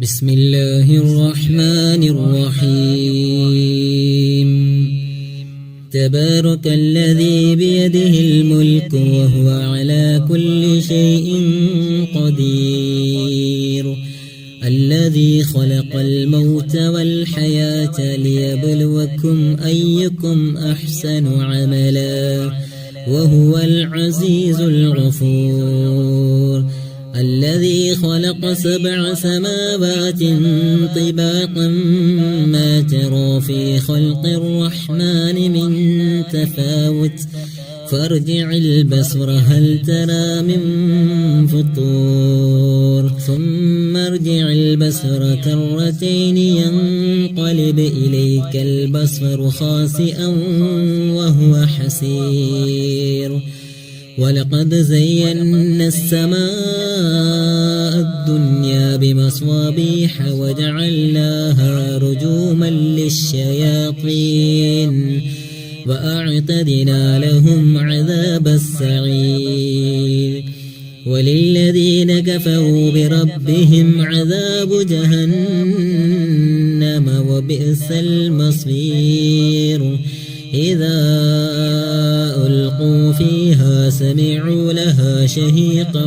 بسم الله الرحمن الرحيم تبارك الذي بيده الملك وهو على كل شيء قدير الذي خلق الموت والحياة ليبلوكم أيكم أحسن عملا وهو العزيز الغفور الذي خلق 7 سماوات طباقا ما ترى في خلق الرحمن من تفاوت فارجع البصر هل ترى من فطور ثم ارجع البصر كرتين ينقلب إليك البصر خاسئا وهو حسير ولقد زينا السماء الدنيا بمصابيح وجعلناها رجوما للشياطين وأعتدنا لهم عذاب السعير وللذين كفروا بربهم عذاب جهنم وبئس المصير إذا ألقوا فيها سمعوا لها شهيقا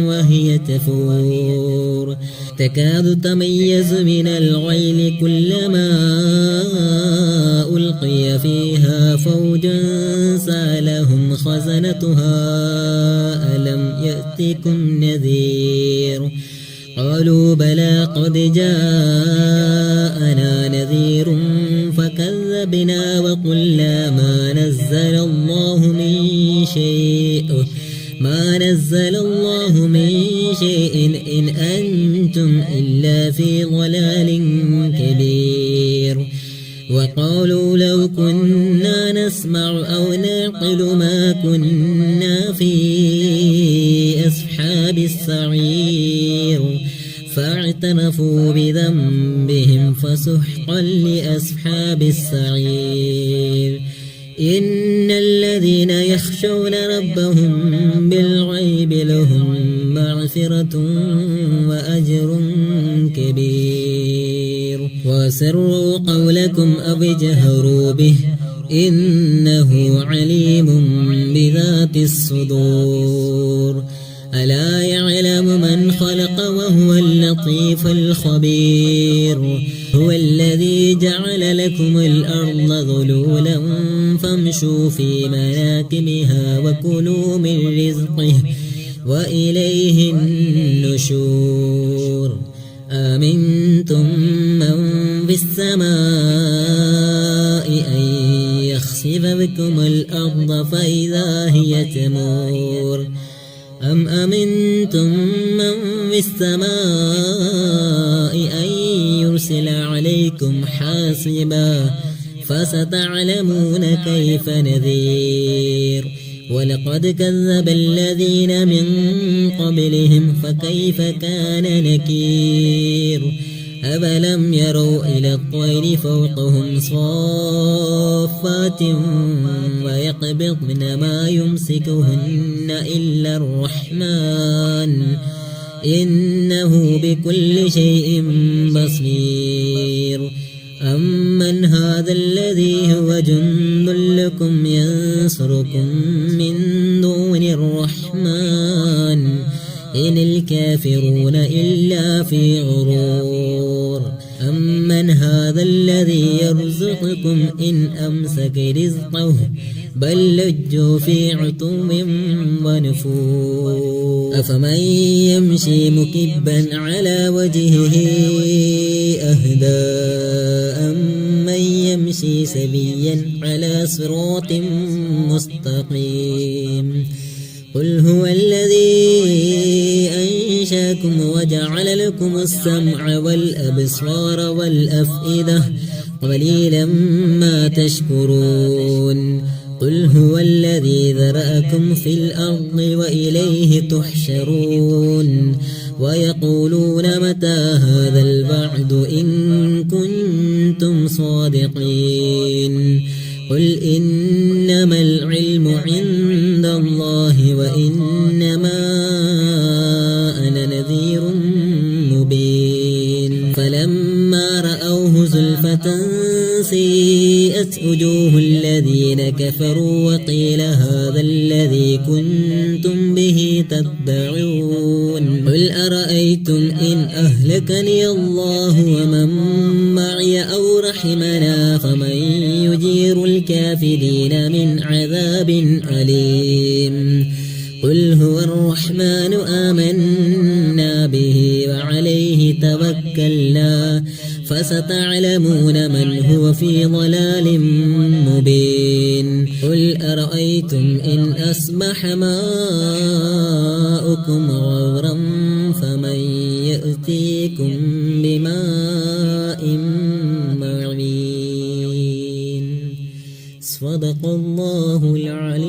وهي تفور تكاد تميز من الغيظ كلما ألقي فيها فوج سألهم خزنتها ألم يأتكم نذير قالوا بلى قد جاءنا نذير فكذبنا وقلنا ما نزل الله من شيء إن أنتم إلا في ضلال كبير وقالوا لو كنا نسمع أو نعقل ما كنا في أصحاب السعير فاعترفوا بذنبهم فسحقا لأصحاب السعير إن الذين يخشون ربهم بالغيب لهم مغفرة وأجر كبير وسروا قولكم أو اجهروا به إنه عليم بذات الصدور ألا يعلم من خلق وهو اللطيف الخبير هو الذي جعل لكم الأرض ذلولا فامشوا في مناكبها وكلوا من رزقه وإليه النشور أمنتم من في السماء أن يخسف بكم الأرض فإذا هي تمور أم أمنتم من في السماء أن يرسل عليكم حاصبا فستعلمون كيف نذير ولقد كذب الذين من قبلهم فكيف كان نكير أفلم يروا إلى الطير فوقهم صافات ويقبضن ما يمسكهن إلا الرحمن إنه بكل شيء بصير أمن هذا الذي هو جند لكم ينصركم من دون الرحمن إن الكافرون إلا في غرور أمن هذا الذي يرزقكم إن أمسك رزقه بل لجوا في عتو ونفور أفمن يمشي مكبا على وجهه أهدى أمن يمشي سبيا على صراط مستقيم قل هو الذي أنشاكم وجعل لكم السمع والأبصار والأفئدة قليلا ما تشكرون قل هو الذي ذرأكم في الأرض وإليه تحشرون ويقولون متى هذا الوعد إن كنتم صادقين قل إنما العلم عند الله وإنما أنا نذير مبين فلما رأوه زلفة سيئت وجوه الذين كفروا وقيل هذا الذي كنتم به تدعون قل أرأيتم إن أهلكني الله ومن معي أو رحمنا فمن يجير الكافرين من عذاب أليم قل هو الرحمن آمنا به وعليه توكلنا فستعلمون من هو في ضلال مبين قل أرأيتم إن أصبح ماؤكم غورا فمن يأتيكم بماء معين صدق الله العلي